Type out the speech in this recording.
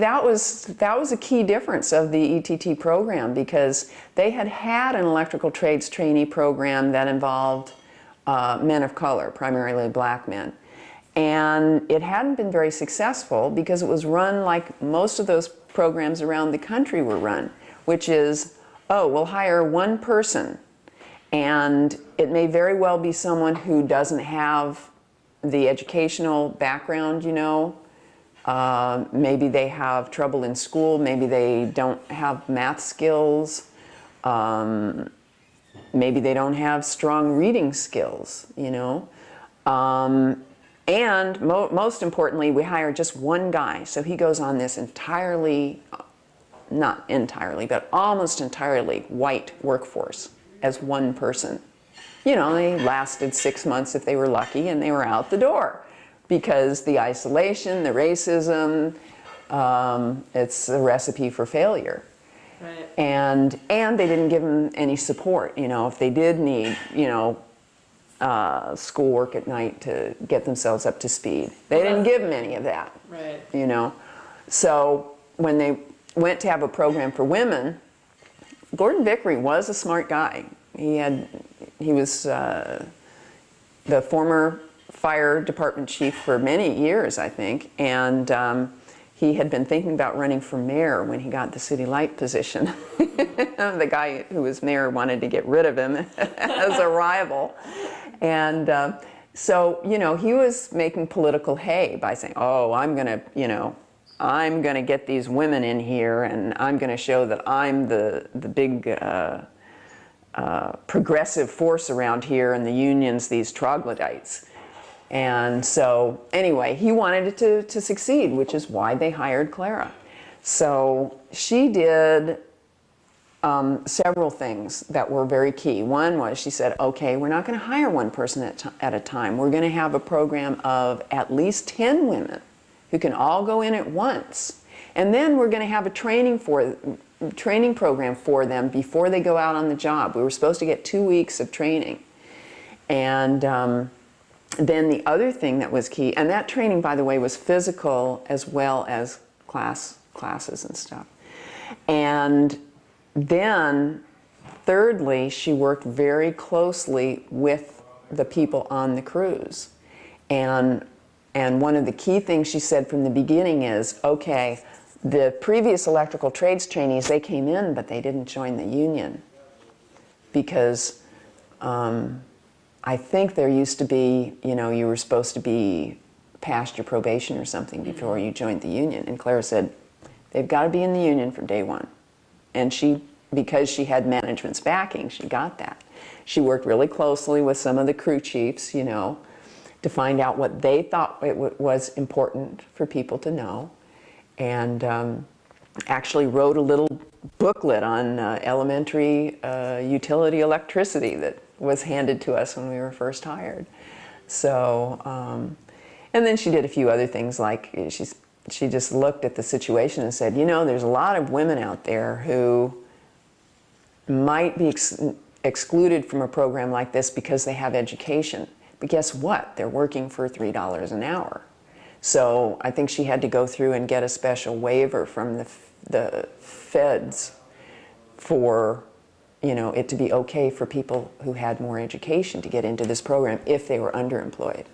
that was a key difference of the ETT program, because they had an electrical trades trainee program that involved men of color, primarily black men. And it hadn't been very successful because it was run like most of those programs around the country were run, which is, oh, we'll hire one person, and it may very well be someone who doesn't have the educational background, you know. Maybe they have trouble in school, maybe they don't have math skills, maybe they don't have strong reading skills, you know. And most importantly, we hire just one guy. So he goes on this entirely, not entirely, but almost entirely white workforce as one person. You know, they lasted 6 months if they were lucky, and they were out the door. Because the isolation, the racism, it's a recipe for failure. Right. And they didn't give them any support. You know, if they did need, you know, schoolwork at night to get themselves up to speed, they didn't give them any of that. Right. You know, so when they went to have a program for women, Gordon Vickery was a smart guy. He was the former fire department chief for many years, I think, and he had been thinking about running for mayor when he got the city light position. The guy who was mayor wanted to get rid of him as a rival. And so, you know, he was making political hay by saying, oh, I'm going to get these women in here, and I'm going to show that I'm the big progressive force around here, and the unions, these troglodytes. And so, anyway, he wanted it to succeed, which is why they hired Clara. So she did several things that were very key. One was she said, okay, we're not going to hire one person at a time. We're going to have a program of at least 10 women who can all go in at once. And then we're going to have a training program for them before they go out on the job. We were supposed to get 2 weeks of training. And then the other thing that was key, and that training, by the way, was physical as well as classes and stuff. And then, thirdly, she worked very closely with the people on the crews. And one of the key things she said from the beginning is, okay, the previous electrical trades trainees, they came in, but they didn't join the union because I think there used to be, you know, you were supposed to be past your probation or something before you joined the union. And Clara said, they've got to be in the union from day one. And because she had management's backing, she got that. She worked really closely with some of the crew chiefs, you know, to find out what they thought was important for people to know. And actually wrote a little booklet on elementary utility electricity that was handed to us when we were first hired. So, and then she did a few other things, like she just looked at the situation and said, you know, there's a lot of women out there who might be excluded from a program like this because they have education. But guess what? They're working for $3 an hour. So I think she had to go through and get a special waiver from the feds for, you know, it to be okay for people who had more education to get into this program if they were underemployed.